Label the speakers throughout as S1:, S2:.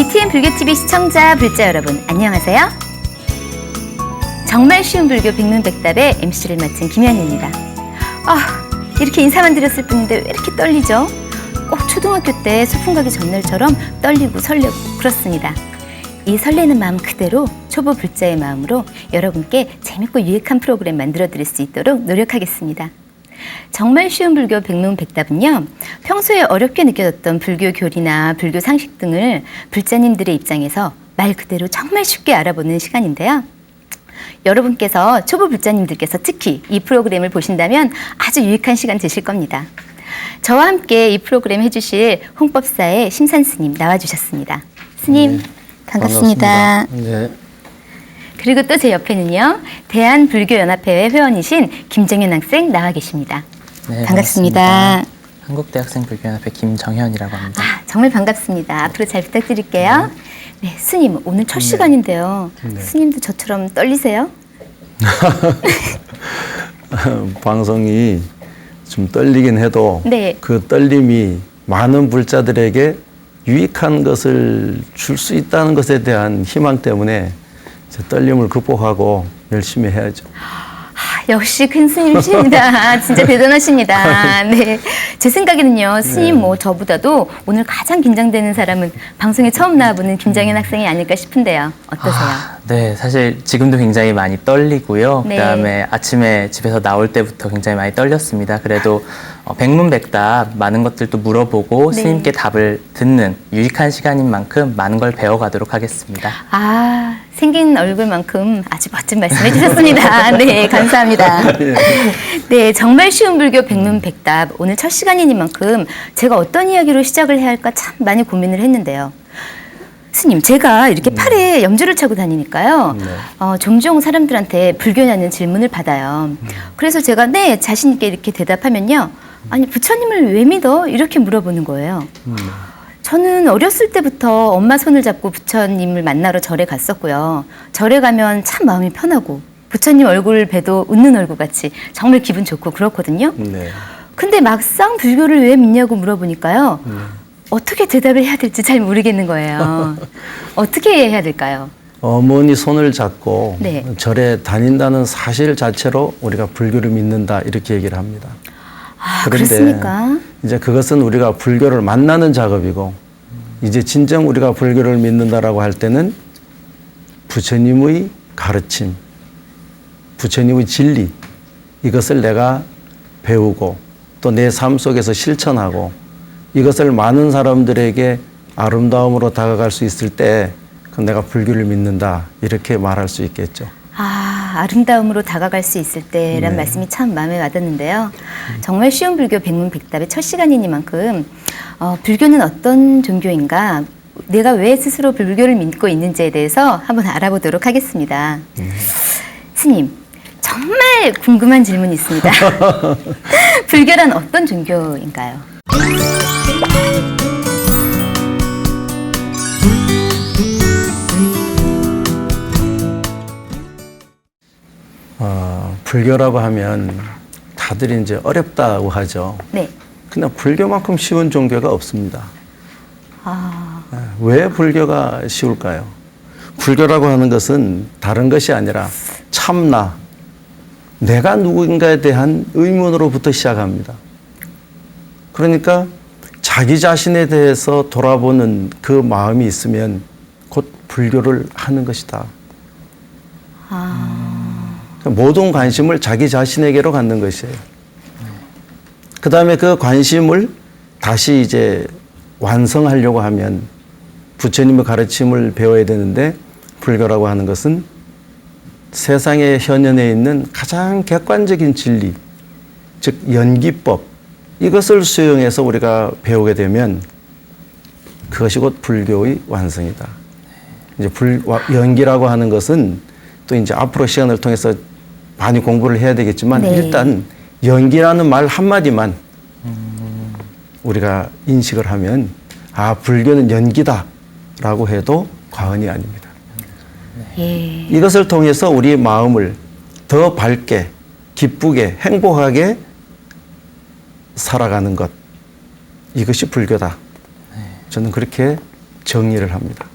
S1: BTN 불교TV 시청자, 불자 여러분, 안녕하세요. 정말 쉬운 불교 백문백답의 MC를 맡은 김현희입니다. 이렇게 인사만 드렸을 뿐인데 왜 이렇게 떨리죠? 꼭 초등학교 때 소풍 가기 전날처럼 떨리고 설레고 그렇습니다. 이 설레는 마음 그대로 초보 불자의 마음으로 여러분께 재밌고 유익한 프로그램 만들어 드릴 수 있도록 노력하겠습니다. 정말 쉬운 불교 백문백답은요, 평소에 어렵게 느껴졌던 불교 교리나 불교 상식 등을 불자님들의 입장에서 말 그대로 정말 쉽게 알아보는 시간인데요. 여러분께서 초보 불자님들께서 특히 이 프로그램을 보신다면 아주 유익한 시간 되실 겁니다. 저와 함께 이 프로그램 해주실 홍법사의 심산 스님 나와주셨습니다. 스님, 네, 반갑습니다.
S2: 네.
S1: 그리고 또 제 옆에는요, 대한불교연합회의 회원이신 김정현 학생 나와 계십니다.
S3: 네,
S1: 반갑습니다.
S3: 한국대학생불교연합회 김정현이라고 합니다.
S1: 정말 반갑습니다. 앞으로 잘 부탁드릴게요. 네, 스님, 오늘 첫 시간인데요.
S2: 네.
S1: 스님도 저처럼 떨리세요?
S2: 방송이 좀 떨리긴 해도
S1: 네.
S2: 그 떨림이 많은 불자들에게 유익한 것을 줄 수 있다는 것에 대한 희망 때문에 떨림을 극복하고 열심히 해야죠.
S1: 역시 큰 스님이십니다. 진짜 대단하십니다. 네, 제 생각에는요, 스님 뭐 저보다도 오늘 가장 긴장되는 사람은 방송에 처음 나와보는 김정현 학생이 아닐까 싶은데요. 어떠세요?
S3: 네, 사실 지금도 굉장히 많이 떨리고요.
S1: 네.
S3: 그다음에 아침에 집에서 나올 때부터 굉장히 많이 떨렸습니다. 그래도 백문백답 많은 것들도 물어보고
S1: 네.
S3: 스님께 답을 듣는 유익한 시간인 만큼 많은 걸 배워가도록 하겠습니다.
S1: 생긴 얼굴만큼 아주 멋진 말씀 해주셨습니다. 네, 감사합니다. 네, 정말 쉬운 불교 백문백답 오늘 첫 시간이니만큼 제가 어떤 이야기로 시작을 해야 할까 참 많이 고민을 했는데요. 스님, 제가 이렇게 팔에 염주를 차고 다니니까요. 종종 사람들한테 불교냐는 질문을 받아요. 그래서 제가 네, 자신 있게 이렇게 대답하면요. 아니, 부처님을 왜 믿어? 이렇게 물어보는 거예요. 저는 어렸을 때부터 엄마 손을 잡고 부처님을 만나러 절에 갔었고요. 절에 가면 참 마음이 편하고 부처님 얼굴을 봬도 웃는 얼굴 같이 정말 기분 좋고 그렇거든요.
S2: 네.
S1: 근데 막상 불교를 왜 믿냐고 물어보니까요. 어떻게 대답을 해야 될지 잘 모르겠는 거예요. 어떻게 해야 될까요?
S2: 어머니 손을 잡고
S1: 네.
S2: 절에 다닌다는 사실 자체로 우리가 불교를 믿는다 이렇게 얘기를 합니다.
S1: 그렇습니까?
S2: 이제 그것은 우리가 불교를 만나는 작업이고 이제 진정 우리가 불교를 믿는다라고 할 때는 부처님의 가르침, 부처님의 진리 이것을 내가 배우고 또 내 삶 속에서 실천하고 이것을 많은 사람들에게 아름다움으로 다가갈 수 있을 때 그럼 내가 불교를 믿는다 이렇게 말할 수 있겠죠.
S1: 아름다움으로 다가갈 수 있을 때란 말씀이 참 마음에 와닿는데요. 정말 쉬운 불교 백문백답의 첫 시간이니만큼 불교는 어떤 종교인가, 내가 왜 스스로 불교를 믿고 있는지에 대해서 한번 알아보도록 하겠습니다. 스님, 정말 궁금한 질문이 있습니다. 불교란 어떤 종교인가요?
S2: 불교라고 하면 다들 이제 어렵다고 하죠.
S1: 네.
S2: 그냥 불교만큼 쉬운 종교가 없습니다. 왜 불교가 쉬울까요? 불교라고 하는 것은 다른 것이 아니라 참나, 내가 누구인가에 대한 의문으로부터 시작합니다. 그러니까 자기 자신에 대해서 돌아보는 그 마음이 있으면 곧 불교를 하는 것이다. 모든 관심을 자기 자신에게로 갖는 것이에요. 그 다음에 그 관심을 다시 이제 완성하려고 하면 부처님의 가르침을 배워야 되는데 불교라고 하는 것은 세상의 현현에 있는 가장 객관적인 진리, 즉 연기법 이것을 수용해서 우리가 배우게 되면 그것이 곧 불교의 완성이다. 이제 연기라고 하는 것은 또 이제 앞으로 시간을 통해서 많이 공부를 해야 되겠지만 일단 연기라는 말 한마디만 우리가 인식을 하면 불교는 연기다라고 해도 과언이 아닙니다. 이것을 통해서 우리의 마음을 더 밝게, 기쁘게, 행복하게 살아가는 것 이것이 불교다. 저는 그렇게 정리를 합니다.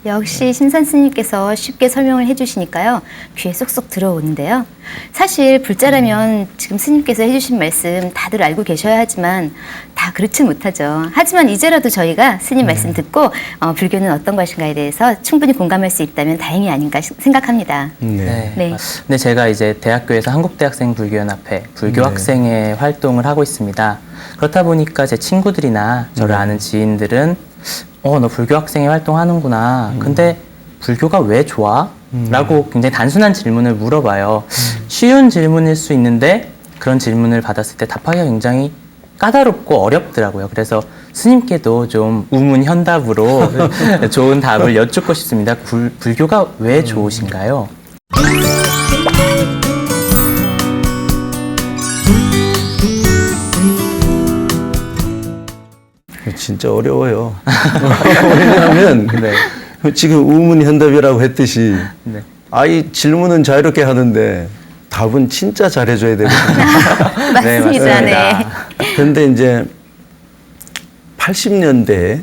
S1: 역시 신선 스님께서 쉽게 설명을 해주시니까요. 귀에 쏙쏙 들어오는데요. 사실 불자라면 지금 스님께서 해주신 말씀 다들 알고 계셔야 하지만 다 그렇지 못하죠. 하지만 이제라도 저희가 스님 말씀 듣고 불교는 어떤 것인가에 대해서 충분히 공감할 수 있다면 다행이 아닌가 생각합니다.
S3: 네.
S1: 네.
S3: 근데 제가 이제 대학교에서 한국대학생 불교연합회 불교
S2: 네.
S3: 학생회 활동을 하고 있습니다. 그렇다 보니까 제 친구들이나 저를 아는 지인들은 너 불교 학생회 활동하는구나. 근데 불교가 왜 좋아? 라고 굉장히 단순한 질문을 물어봐요. 쉬운 질문일 수 있는데 그런 질문을 받았을 때 답하기가 굉장히 까다롭고 어렵더라고요. 그래서 스님께도 좀 우문현답으로 좋은 답을 여쭙고 싶습니다. 불교가 왜 좋으신가요?
S2: 진짜 어려워요. 왜냐하면 지금 우문현답이라고 했듯이
S3: 네.
S2: 아이 질문은 자유롭게 하는데 답은 진짜 잘해줘야 되거든요.
S1: 맞습니다. 네.
S2: 그런데 이제 80년대에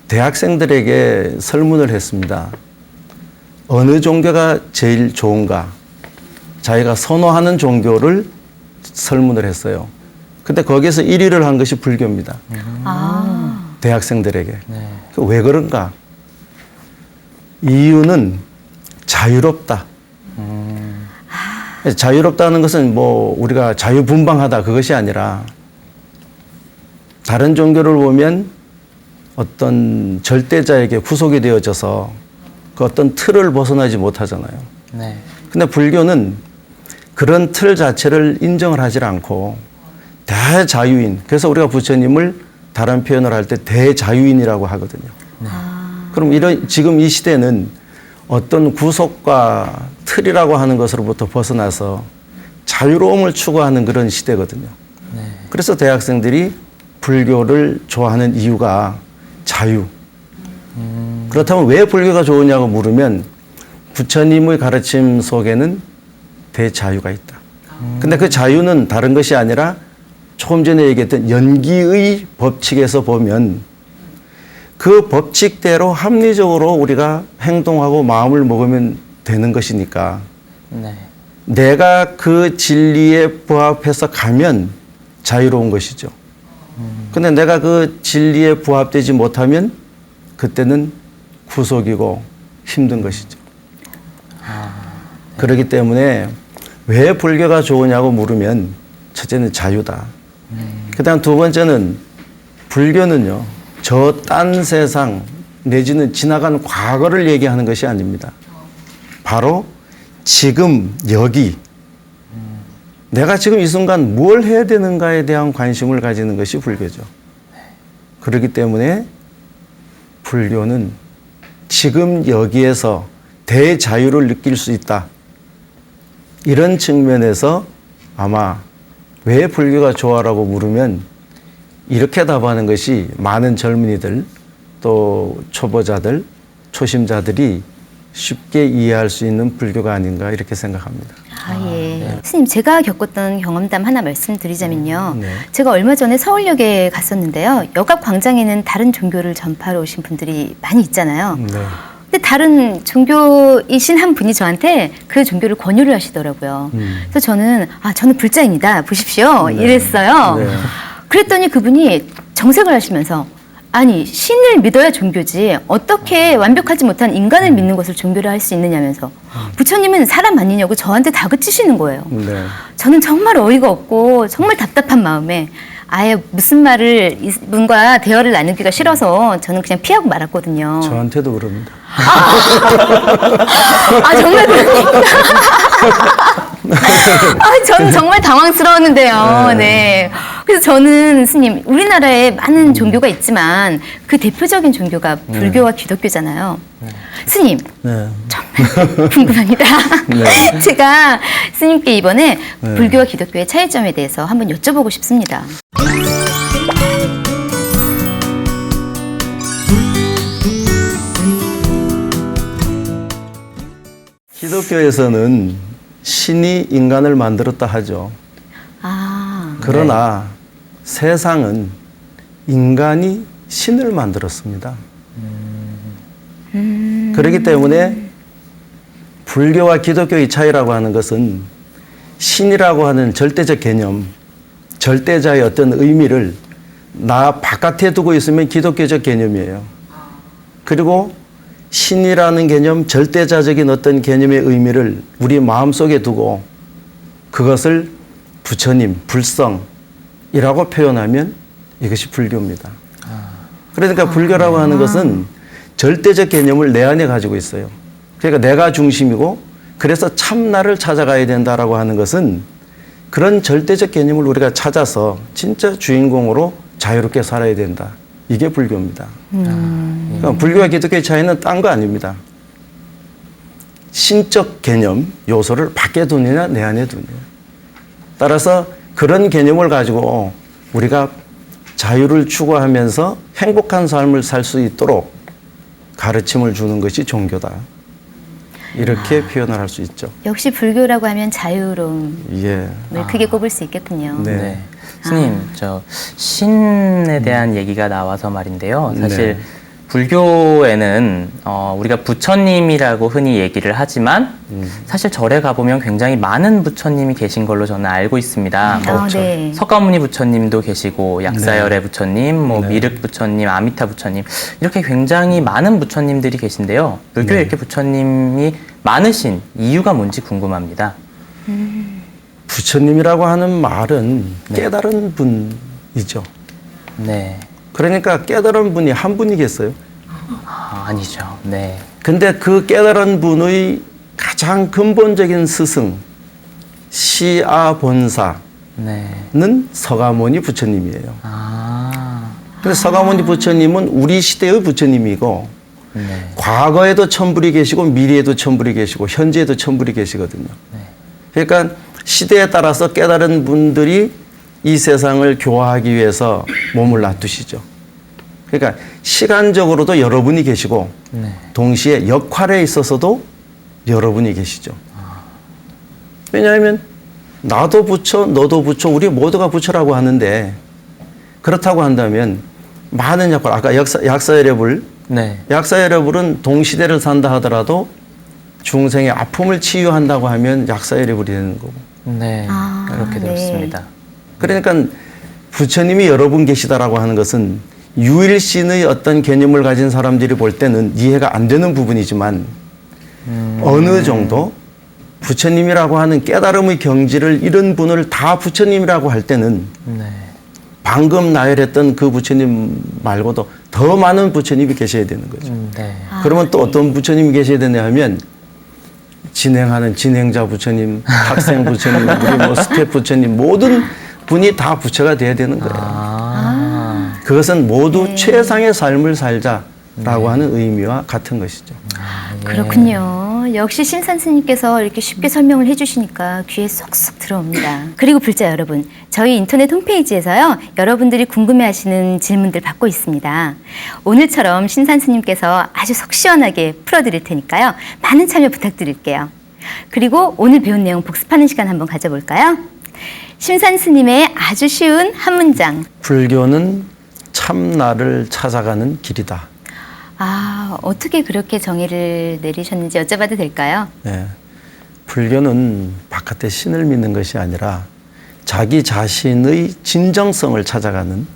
S2: 대학생들에게 설문을 했습니다. 어느 종교가 제일 좋은가? 자기가 선호하는 종교를 설문을 했어요. 근데 거기에서 1위를 한 것이 불교입니다. 대학생들에게.
S3: 네.
S2: 왜 그런가? 이유는 자유롭다. 자유롭다는 것은 뭐 우리가 자유분방하다 그것이 아니라 다른 종교를 보면 어떤 절대자에게 구속이 되어져서 그 어떤 틀을 벗어나지 못하잖아요.
S3: 네.
S2: 근데 불교는 그런 틀 자체를 인정을 하지 않고 대자유인. 그래서 우리가 부처님을 다른 표현을 할 때 대자유인이라고 하거든요. 그럼 지금 이 시대는 어떤 구속과 틀이라고 하는 것으로부터 벗어나서 자유로움을 추구하는 그런 시대거든요.
S3: 네.
S2: 그래서 대학생들이 불교를 좋아하는 이유가 자유. 그렇다면 왜 불교가 좋으냐고 물으면 부처님의 가르침 속에는 대자유가 있다. 근데 그 자유는 다른 것이 아니라 조금 전에 얘기했던 연기의 법칙에서 보면 그 법칙대로 합리적으로 우리가 행동하고 마음을 먹으면 되는 것이니까
S3: 네.
S2: 내가 그 진리에 부합해서 가면 자유로운 것이죠. 근데 내가 그 진리에 부합되지 못하면 그때는 구속이고 힘든 것이죠. 그렇기 때문에 왜 불교가 좋으냐고 물으면 첫째는 자유다. 그다음 두 번째는 불교는요. 저 딴 세상 내지는 지나간 과거를 얘기하는 것이 아닙니다. 바로 지금 여기 내가 지금 이 순간 뭘 해야 되는가에 대한 관심을 가지는 것이 불교죠. 그렇기 때문에 불교는 지금 여기에서 대자유를 느낄 수 있다. 이런 측면에서 아마 왜 불교가 좋아라고 물으면 이렇게 답하는 것이 많은 젊은이들 또 초보자들, 초심자들이 쉽게 이해할 수 있는 불교가 아닌가 이렇게 생각합니다.
S1: 예. 스님, 제가 겪었던 경험담 하나 말씀드리자면요.
S2: 네.
S1: 제가 얼마 전에 서울역에 갔었는데요. 역 앞 광장에는 다른 종교를 전파하러 오신 분들이 많이 있잖아요.
S2: 네.
S1: 근데 다른 종교이신 한 분이 저한테 그 종교를 권유를 하시더라고요. 그래서 저는 불자입니다. 보십시오.
S2: 네.
S1: 이랬어요.
S2: 네.
S1: 그랬더니 그분이 정색을 하시면서 아니 신을 믿어야 종교지 어떻게 완벽하지 못한 인간을 믿는 것을 종교를 할 수 있느냐면서 부처님은 사람 아니냐고 저한테 다그치시는 거예요.
S2: 네.
S1: 저는 정말 어이가 없고 정말 답답한 마음에 아예 무슨 말을 이분과 대화를 나누기가 싫어서 저는 그냥 피하고 말았거든요.
S2: 저한테도 그럽니다.
S1: 정말 그렇습니까? 저는 정말 당황스러웠는데요. 네. 그래서 저는 스님, 우리나라에 많은 종교가 있지만 그 대표적인 종교가 불교와 기독교잖아요. 스님,
S2: 네.
S1: 정말 궁금합니다.
S2: 네.
S1: 제가 스님께 이번에 불교와 기독교의 차이점에 대해서 한번 여쭤보고 싶습니다.
S2: 기독교에서는 신이 인간을 만들었다 하죠. 그러나 세상은 인간이 신을 만들었습니다. 그렇기 때문에 불교와 기독교의 차이라고 하는 것은 신이라고 하는 절대적 개념, 절대자의 어떤 의미를 나 바깥에 두고 있으면 기독교적 개념이에요. 그리고 신이라는 개념, 절대자적인 어떤 개념의 의미를 우리 마음속에 두고 그것을 부처님, 불성이라고 표현하면 이것이 불교입니다. 그러니까 불교라고 하는 것은 절대적 개념을 내 안에 가지고 있어요. 그러니까 내가 중심이고 그래서 참나를 찾아가야 된다라고 하는 것은 그런 절대적 개념을 우리가 찾아서 진짜 주인공으로 자유롭게 살아야 된다. 이게 불교입니다. 그러니까 불교와 기독교의 차이는 딴 거 아닙니다. 신적 개념 요소를 밖에 두느냐 내 안에 두느냐. 따라서 그런 개념을 가지고 우리가 자유를 추구하면서 행복한 삶을 살 수 있도록 가르침을 주는 것이 종교다. 이렇게 표현을 할 수 있죠.
S1: 역시 불교라고 하면 자유로움을
S2: 예.
S1: 크게 꼽을 수 있겠군요.
S2: 네.
S3: 네. 스님, 저 신에 대한 얘기가 나와서 말인데요. 사실
S2: 네.
S3: 불교에는 우리가 부처님이라고 흔히 얘기를 하지만 사실 절에 가보면 굉장히 많은 부처님이 계신 걸로 저는 알고 있습니다.
S1: 네.
S3: 석가모니 부처님도 계시고 약사열의
S2: 네.
S3: 부처님, 뭐
S2: 네.
S3: 미륵 부처님, 아미타 부처님 이렇게 굉장히 많은 부처님들이 계신데요. 불교에
S2: 네.
S3: 이렇게 부처님이 많으신 이유가 뭔지 궁금합니다.
S2: 부처님이라고 하는 말은 깨달은 분이죠.
S3: 네.
S2: 그러니까 깨달은 분이 한 분이겠어요?
S3: 아니죠. 네.
S2: 근데 그 깨달은 분의 가장 근본적인 스승, 시아본사는
S3: 네.
S2: 서가모니 부처님이에요.
S3: 아.
S2: 그래서 서가모니 부처님은 우리 시대의 부처님이고
S3: 네.
S2: 과거에도 천불이 계시고 미래에도 천불이 계시고 현재에도 천불이 계시거든요. 그러니까 시대에 따라서 깨달은 분들이 이 세상을 교화하기 위해서 몸을 놔두시죠. 그러니까 시간적으로도 여러분이 계시고
S3: 네.
S2: 동시에 역할에 있어서도 여러분이 계시죠. 왜냐하면 나도 부처, 너도 부처, 우리 모두가 부처라고 하는데 그렇다고 한다면 많은 역할, 아까 약사열애불,
S3: 네.
S2: 약사열애불은 동시대를 산다 하더라도 중생의 아픔을 치유한다고 하면 약사열애불이 되는 거고.
S3: 네. 그렇게
S1: 네.
S3: 들었습니다.
S2: 그러니까 부처님이 여러분 계시다라고 하는 것은 유일신의 어떤 개념을 가진 사람들이 볼 때는 이해가 안 되는 부분이지만 어느 정도 부처님이라고 하는 깨달음의 경지를 이룬 분을 다 부처님이라고 할 때는
S3: 네.
S2: 방금 나열했던 그 부처님 말고도 더 많은 부처님이 계셔야 되는 거죠.
S3: 네.
S2: 그러면 또 어떤 부처님이 계셔야 되냐 하면 진행하는 진행자 부처님, 학생 부처님, 우리 뭐 스텝 부처님 모든 분이 다 부처가 돼야 되는 거예요. 그것은 모두 최상의 삶을 살자라고 하는 의미와 같은 것이죠.
S1: 그렇군요. 역시 신산 스님께서 이렇게 쉽게 설명을 해주시니까 귀에 쏙쏙 들어옵니다. 그리고 불자 여러분, 저희 인터넷 홈페이지에서요, 여러분들이 궁금해하시는 질문들 받고 있습니다. 오늘처럼 신산 스님께서 아주 속 시원하게 풀어드릴 테니까요, 많은 참여 부탁드릴게요. 그리고 오늘 배운 내용 복습하는 시간 한번 가져볼까요? 신산 스님의 아주 쉬운 한 문장.
S2: 불교는 참나를 찾아가는 길이다.
S1: 아, 어떻게 그렇게 정의를 내리셨는지 여쭤봐도 될까요?
S2: 네. 불교는 바깥의 신을 믿는 것이 아니라 자기 자신의 진정성을 찾아가는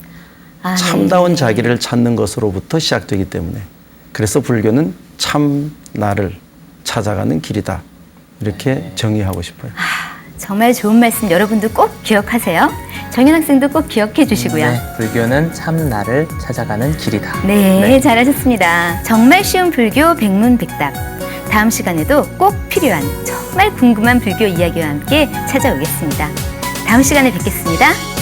S2: 참다운
S1: 네.
S2: 자기를 찾는 것으로부터 시작되기 때문에 그래서 불교는 참나를 찾아가는 길이다. 이렇게 정의하고 싶어요.
S1: 정말 좋은 말씀 여러분도 꼭 기억하세요. 정현 학생도 꼭 기억해 주시고요.
S3: 네. 불교는 참 나를 찾아가는 길이다.
S1: 네, 잘하셨습니다. 정말 쉬운 불교 백문백답. 다음 시간에도 꼭 필요한 정말 궁금한 불교 이야기와 함께 찾아오겠습니다. 다음 시간에 뵙겠습니다.